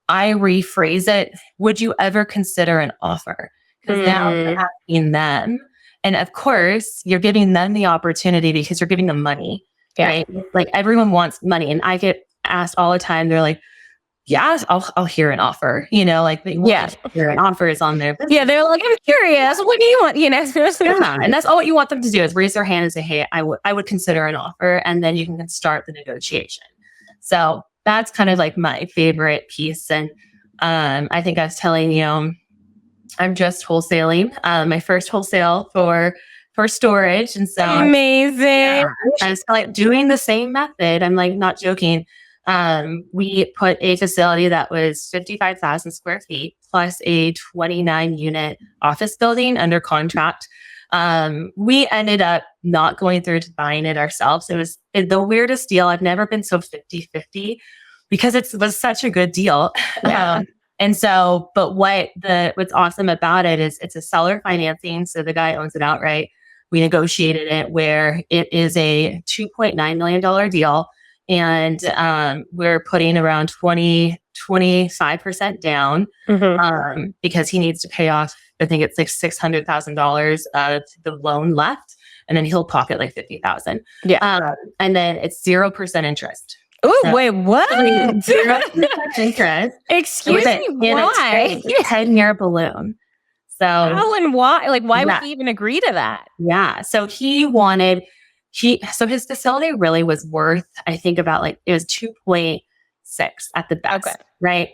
I rephrase it, would you ever consider an offer? Because now you're asking them. And of course, you're giving them the opportunity because you're giving them money, right? Like everyone wants money. And I get asked all the time, they're like, yeah, I'll hear an offer, you know, like they want to hear an offer is on their business. Yeah, they're like, I'm curious. What do you want? You know, Yeah, and that's all you want them to do is raise their hand and say, hey, I would consider an offer, and then you can start the negotiation. So that's kind of like my favorite piece. And I think I was telling you, I'm just wholesaling my first wholesale for storage, and so amazing. Yeah, I was like doing the same method. I'm like not joking. We put a facility that was 55,000 square feet plus a 29 unit office building under contract. We ended up not going through to buying it ourselves. It was the weirdest deal. I've never been so 50-50 because it was such a good deal. Yeah. And so, but what's awesome about it is it's a seller financing. So the guy owns it outright. We negotiated it where it is a $2.9 million deal. And we're putting around 25% down because he needs to pay off, I think it's like $600,000 of the loan left. And then he'll pocket like $50,000. Yeah. And then it's 0% interest. Oh, wait, what? 0% interest. Excuse me, why? It's a 10-year balloon. So how and why? Like, why would he even agree to that? Yeah. So so his facility really was worth, I think about like, it was 2.6 at the best. Okay. Right.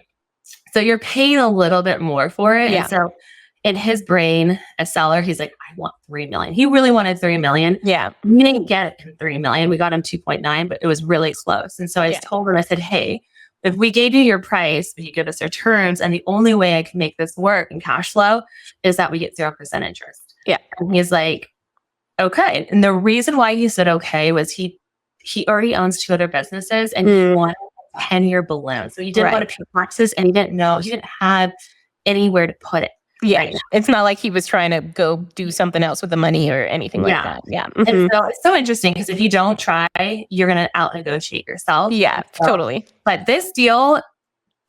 So you're paying a little bit more for it. Yeah. And so in his brain, a seller, he's like, I want 3 million. He really wanted 3 million. Yeah. We didn't get him 3 million. We got him 2.9, but it was really close. And so I told him, I said, hey, if we gave you your price, but you give us your terms, and the only way I can make this work in cash flow is that we get 0% interest. Yeah. And he's like, okay. And the reason why he said okay was he already owns 2 other businesses and he wanted a 10-year balloon. So he didn't want to pay taxes and he didn't have anywhere to put it. Yeah. Right. It's not like he was trying to go do something else with the money or anything like that. Yeah. Mm-hmm. And so it's so interesting because if you don't try, you're going to out negotiate yourself. Yeah, totally. But this deal,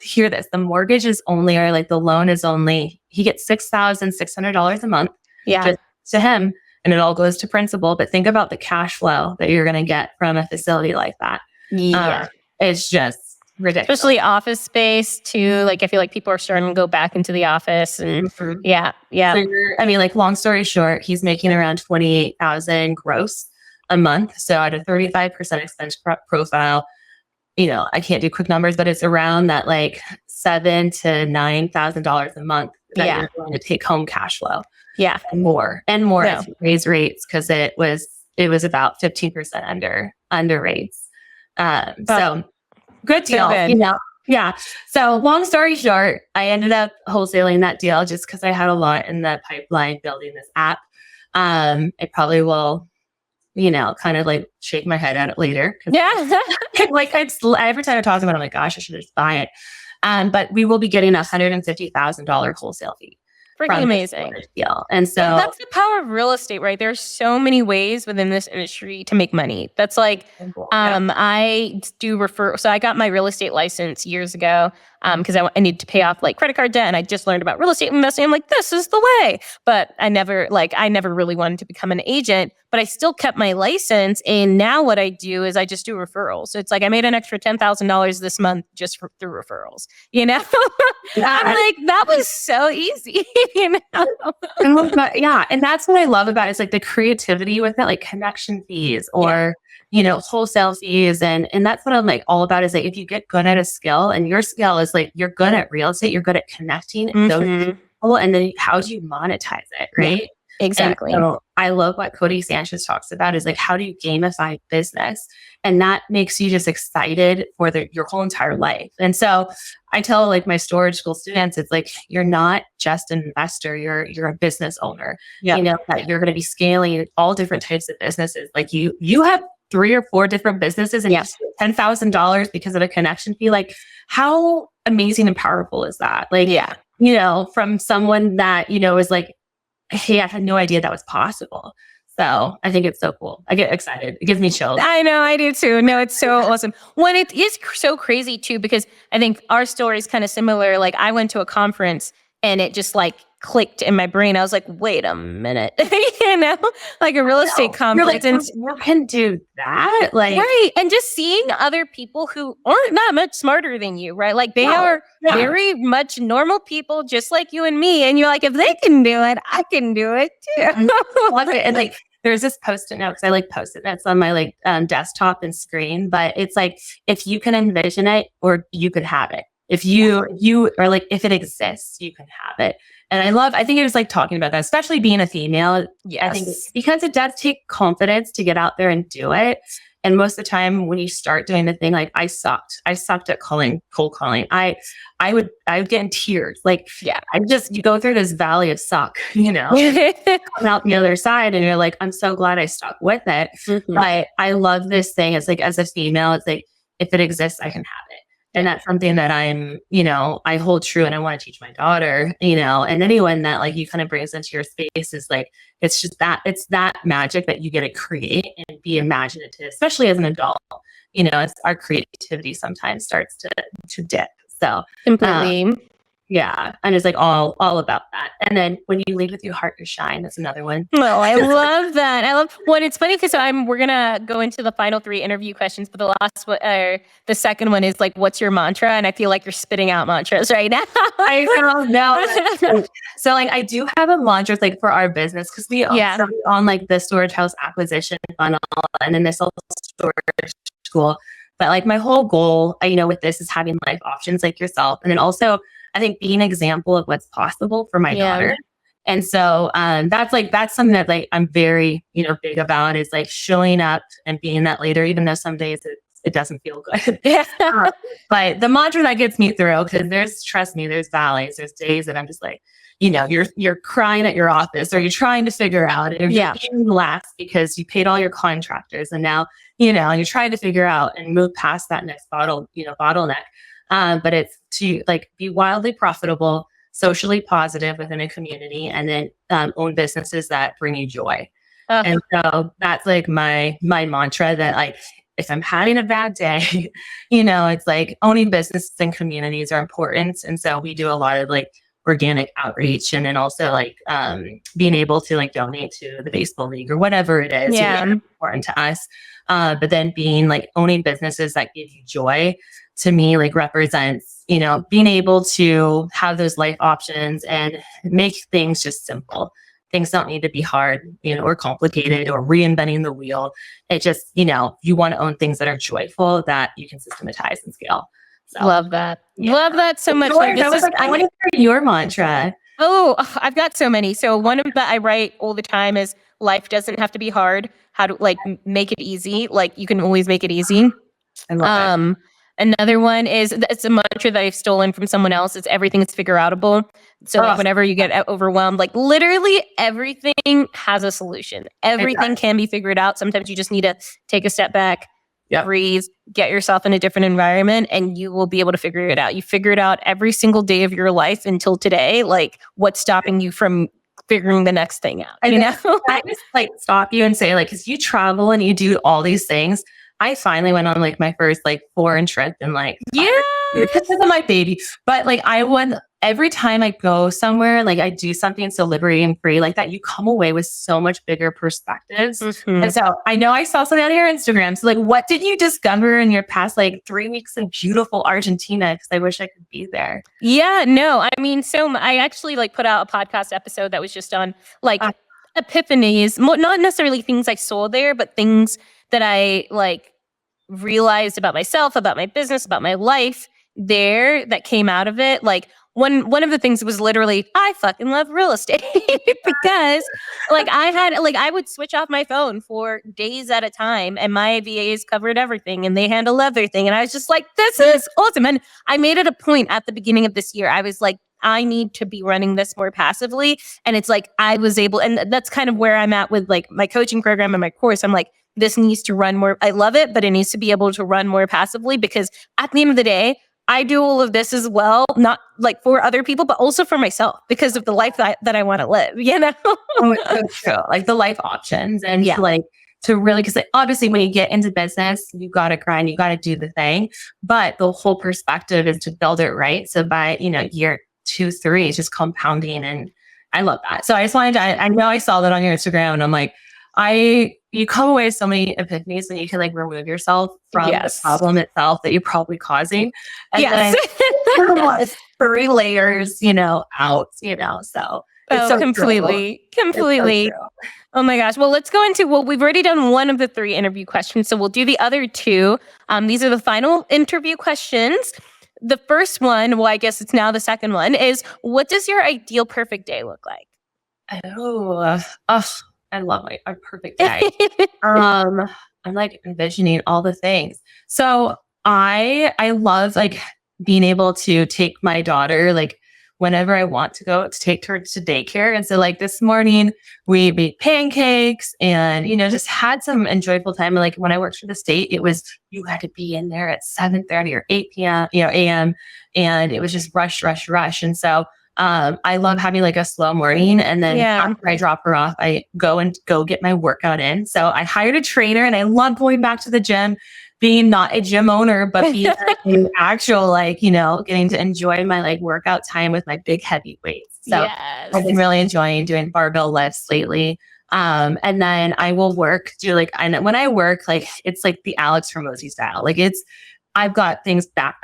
hear this, the mortgage is only, or like the loan is only, he gets $6,600 a month just to him, and it all goes to principal. But think about the cash flow that you're going to get from a facility like that. Yeah. It's just ridiculous. Especially office space too. Like, I feel like people are starting to go back into the office and yeah. So I mean, like, long story short, he's making around 28,000 gross a month. So at a 35% expense profile, you know, I can't do quick numbers, but it's around that like $7,000 to $9,000 a month that you're going to take home cash flow. Yeah. And more if you raise rates, because it was about 15% under rates. So good deal, you know. Yeah. So long story short, I ended up wholesaling that deal just because I had a lot in the pipeline building this app. I probably will, you know, kind of like shake my head at it later. Yeah. Like every time I talk about it, I'm like, gosh, I should just buy it. But we will be getting $150,000 wholesale fee. Freaking amazing deal. And so that's the power of real estate, right? There's so many ways within this industry to make money. That's like, I do refer. So I got my real estate license years ago because I needed to pay off like credit card debt, and I just learned about real estate investing. I'm like, this is the way. But I never really wanted to become an agent, but I still kept my license. And now what I do is I just do referrals. So it's like I made an extra $10,000 this month just through referrals. You know, I'm like, that was so easy. You know? And that's what I love about it, is like the creativity with it, like connection fees or you know, wholesale fees, and that's what I'm like all about, is like if you get good at a skill, and your skill is like you're good at real estate, you're good at connecting those people, and then how do you monetize it, right? Yeah. Exactly. And so I love what Cody Sanchez talks about, is like, how do you gamify business? And that makes you just excited for your whole entire life. And so I tell like my storage school students, it's like, you're not just an investor, you're a business owner. You know, that you're going to be scaling all different types of businesses. Like you have 3 or 4 different businesses and $10,000 because of a connection fee. Like, how amazing and powerful is that? Like, you know, from someone that, you know, is like, hey, I had no idea that was possible. So I think it's so cool. I get excited. It gives me chills. I know, I do too. No, it's so awesome. When it is so crazy too, because I think our story is kind of similar. Like, I went to a conference and it just like clicked in my brain. I was like, wait a minute, like a real estate conference. You're like, you can do that? Like, right. And just seeing other people who aren't not much smarter than you, right? Like they are very much normal people, just like you and me. And you're like, if they can do it, I can do it too. And like, there's this post-it note, because I like post-it notes on my like desktop and screen, but it's like, if you can envision it, or you could have it. If you are like, if it exists, you can have it. And I think it was like talking about that, especially being a female. I think because it does take confidence to get out there and do it. And most of the time when you start doing the thing, like I sucked at cold calling. I would get in tears. Like, you go through this valley of suck, come out the other side and you're like, I'm so glad I stuck with it. Mm-hmm. But I love this thing. It's like, as a female, it's like, if it exists, I can have it. And that's something that I'm, I hold true, and I want to teach my daughter, and anyone that like you kind of brings into your space is like, it's that magic that you get to create and be imaginative, especially as an adult. It's our creativity sometimes starts to dip. So completely. And it's like all about that. And then when you lead with your heart, you shine. That's another one. Oh, I love that. It's funny because we're gonna go into the final 3 interview questions, but the last one, the second one is like, what's your mantra? And I feel like you're spitting out mantras right now. I don't know. So like, I do have a mantra like for our business, because we also on like the storage house acquisition funnel, and then this storage school. But like my whole goal, with this is having life options like yourself, and then also, I think being an example of what's possible for my daughter. And so that's something that like I'm very, big about, is like showing up and being that leader, even though some days it doesn't feel good. But the mantra that gets me through, because trust me, there's valleys, there's days that I'm just like, you're crying at your office, or you're trying to figure out, and you're being relaxed because you paid all your contractors, and now, and you're trying to figure out and move past that next bottleneck. But it's to like be wildly profitable, socially positive within a community, and then own businesses that bring you joy. And so that's like my mantra, that like, if I'm having a bad day, it's like owning businesses and communities are important. And so we do a lot of like organic outreach, and then also like being able to like donate to the baseball league or whatever it is. Important to us. But then owning businesses that give you joy, to me, like represents, being able to have those life options and make things just simple. Things don't need to be hard, or complicated, or reinventing the wheel. It just, you want to own things that are joyful, that you can systematize and scale. So, love that. Love that so much. I want to hear your mantra. Oh, I've got so many. So one of that I write all the time is, life doesn't have to be hard. How to like make it easy. Like you can always make it easy. I love it. Another one is, it's a mantra that I've stolen from someone else. It's everything is figure outable. So like whenever you get overwhelmed, like literally everything has a solution. Everything can be figured out. Sometimes you just need to take a step back, breathe, get yourself in a different environment, and you will be able to figure it out. You figure it out every single day of your life until today. Like, what's stopping you from figuring the next thing out? I just like stop you and say, like, because you travel and you do all these things. I finally went on like my first like foreign trip, and like, because of my baby. But like, every time I go somewhere, like I do something so liberating and free like that, you come away with so much bigger perspectives. Mm-hmm. And so I know I saw something on your Instagram. So like, what did you discover in your past like 3 weeks in beautiful Argentina? Because I wish I could be there. Yeah, no, I mean, so I actually like put out a podcast episode that was just on like epiphanies, not necessarily things I saw there, but things that I like realized about myself, about my business, about my life there that came out of it. Like one of the things was literally, I fucking love real estate because like I would switch off my phone for days at a time, and my VAs covered everything and they handle everything. And I was just like, this is awesome. And I made it a point at the beginning of this year. I was like, I need to be running this more passively. And it's like, I was able, and that's kind of where I'm at with like my coaching program and my course. I'm like, this needs to run more. I love it, but it needs to be able to run more passively, because at the end of the day, I do all of this as well, not like for other people, but also for myself, because of the life that I want to live, Oh, it's so true. Like the life options, and to really, because like, obviously when you get into business, you got to grind, you got to do the thing, but the whole perspective is to build it right. So by, year 2, 3, it's just compounding and I love that. So I just wanted to, I know I saw that on your Instagram and I'm like, you come away with so many epiphanies when you can like remove yourself from the problem itself that you're probably causing. And then it's 3 layers, out, so. It's so completely. So oh my gosh. Well, let's go into, we've already done one of the 3 interview questions. So we'll do the other 2. These are the final interview questions. The first one, well, I guess it's now the second one, is what does your ideal perfect day look like? Oh, I love a perfect day. I'm like envisioning all the things. So I love like being able to take my daughter, like whenever I want to go to take her to daycare. And so like this morning we made pancakes and, just had some enjoyable time. And like when I worked for the state, it was, you had to be in there at 7:30 or 8 p.m., a.m. And it was just rush. And so I love having like a slow morning. And then after I drop her off, I go get my workout in. So I hired a trainer and I love going back to the gym, being not a gym owner, but being an actual, like, getting to enjoy my like workout time with my big heavy weights. So I've been really enjoying doing barbell lifts lately. And then I will when I work, like, it's like the Alex Hormozi style. Like I've got things back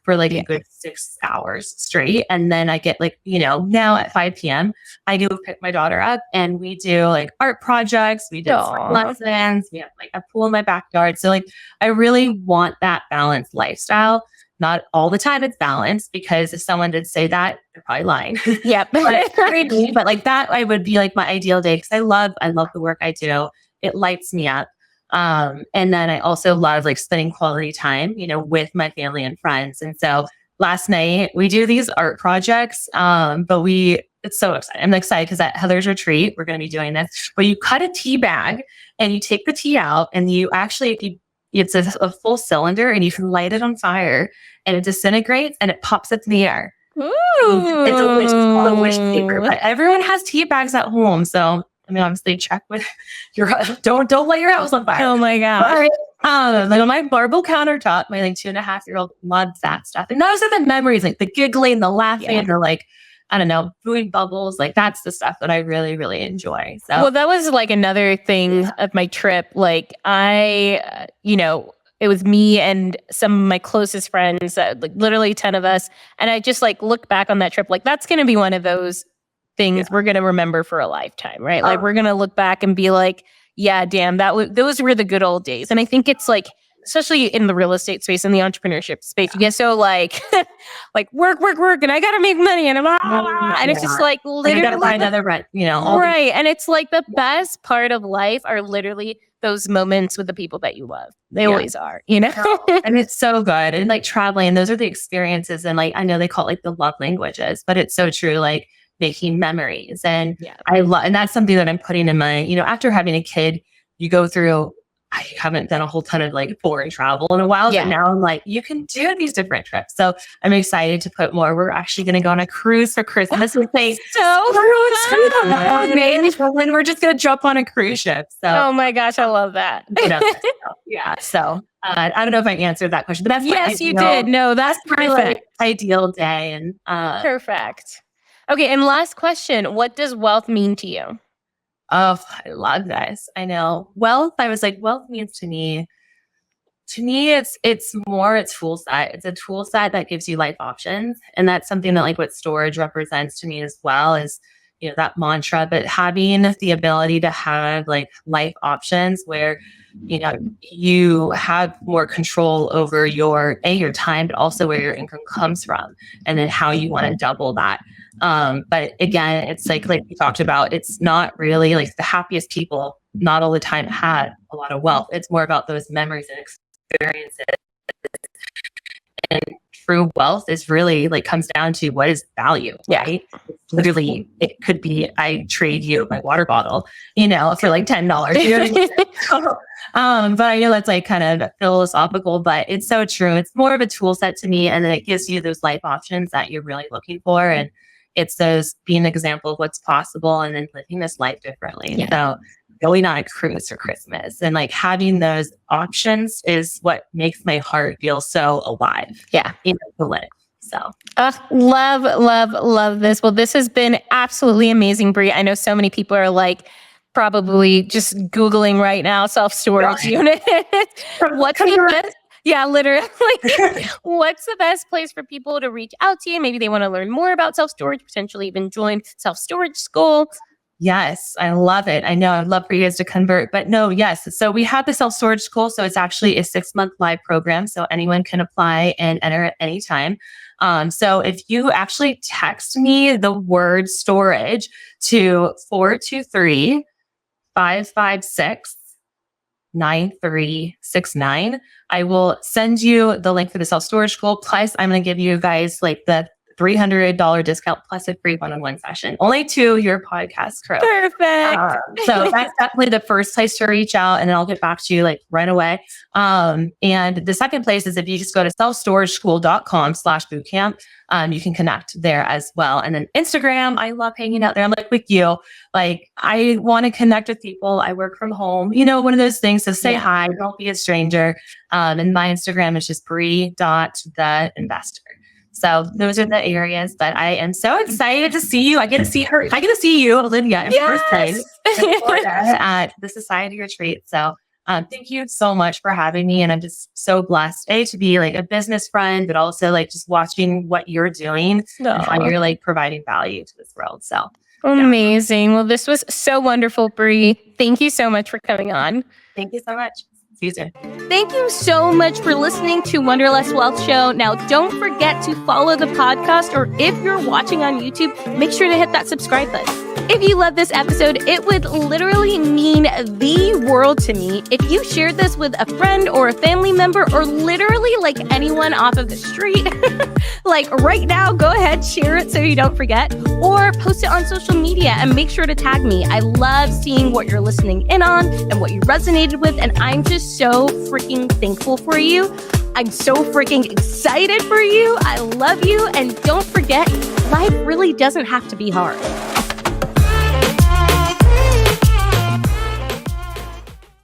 for like a good 6 hours straight. And then I get like, now at 5 p.m., I do pick my daughter up and we do like art projects. We do lessons. We have like a pool in my backyard. So like, I really want that balanced lifestyle. Not all the time it's balanced, because if someone did say that, they're probably lying. Yep. but like that, I would be like my ideal day. Cause I love the work I do. It lights me up. And then I also love like spending quality time, with my family and friends. And so last night we do these art projects. But it's so exciting. I'm excited because at Heather's retreat, we're going to be doing this, but you cut a tea bag and you take the tea out and you actually, it's a full cylinder and you can light it on fire and it disintegrates and it pops up in the air. Ooh. It's a wish paper, but everyone has tea bags at home. So obviously check with your, don't light your house on fire. Oh my God. Right. Like on my marble countertop, my like 2.5-year-old loves that stuff. And those are the memories, like the giggling, the laughing, or like, I don't know, doing bubbles. Like that's the stuff that I really, really enjoy. So, well, that was like another thing of my trip. Like it was me and some of my closest friends, like literally 10 of us. And I just like look back on that trip, like that's going to be one of those things we're going to remember for a lifetime, right? Like we're going to look back and be like, yeah, damn, those were the good old days. And I think it's like, especially in the real estate space and the entrepreneurship space, you get so like, like work, and I got to make money and and it's just like literally got to find another rent, right. And it's like the best part of life are literally those moments with the people that you love. They always are, And it's so good. And like traveling, those are the experiences. And like, I know they call it like the love languages, but it's so true. Like making memories. And I love, and that's something that I'm putting in my, after having a kid, you go through, I haven't done a whole ton of like foreign travel in a while, but now I'm like, you can do these different trips. So I'm excited to put more. We're actually going to go on a cruise for Christmas. We're saying, and we're just going to jump on a cruise ship. So, oh my gosh, I love that. So I don't know if I answered that question, but that's yes, you did. No, that's perfect. Ideal day and perfect. Okay, and last question: what does wealth mean to you? Oh, I love this. I know wealth. I was like, wealth means to me, it's more, it's tool set. It's a tool set that gives you life options. And that's something that like what storage represents to me as well is, that mantra, but having the ability to have like life options where, you have more control over your time, but also where your income comes from and then how you want to double that. But again, it's like we talked about, it's not really like the happiest people, not all the time had a lot of wealth. It's more about those memories and experiences. And true wealth is really like comes down to what is value, right? Literally, it could be I trade you my water bottle, for like $10. But I know that's like kind of philosophical, but it's so true. It's more of a tool set to me, and then it gives you those life options that you're really looking for, and it's those being an example of what's possible, and then living this life differently. So going on a cruise for Christmas and like having those options is what makes my heart feel so alive. To live. So love, love, love this. Well, this has been absolutely amazing, Bree. I know so many people are like probably just Googling right now, self-storage unit. What's the best? Yeah, literally. What's the best place for people to reach out to you? Maybe they want to learn more about self-storage, potentially even join self-storage school. Yes, I love it. I know I'd love for you guys to convert, but no, yes. So we have the self-storage school. So it's actually a 6-month live program. So anyone can apply and enter at any time. So if you actually text me the word storage to 423-556-9369, I will send you the link for the self-storage school. Plus, I'm going to give you guys like the $300 discount plus a free one-on-one session, only to your podcast crew. Perfect. So that's definitely the first place to reach out, and then I'll get back to you like right away. And the second place is if you just go to selfstorageschool.com/bootcamp, you can connect there as well. And then Instagram, I love hanging out there. I'm like with you. Like I want to connect with people. I work from home, one of those things. So say hi, don't be a stranger. And my Instagram is just Bree.theinvestor. So those are the areas, but I am so excited to see you. I get to see her. I get to see you, Olivia, in person at the Society Retreat. So thank you so much for having me. And I'm just so blessed, to be like a business friend, but also like just watching what you're doing and how you're like providing value to this world. So amazing. Well, this was so wonderful, Bree. Thank you so much for coming on. Thank you so much. Caesar. Thank you so much for listening to Wonderless Wealth Show. Now, don't forget to follow the podcast, or if you're watching on YouTube, make sure to hit that subscribe button. If you love this episode, it would literally mean the world to me if you shared this with a friend or a family member, or literally like anyone off of the street. Like right now, go ahead, share it so you don't forget, or post it on social media and make sure to tag me. I love seeing what you're listening in on and what you resonated with, and I'm just so freaking thankful for you. I'm so freaking excited for you. I love you, and don't forget, life really doesn't have to be hard.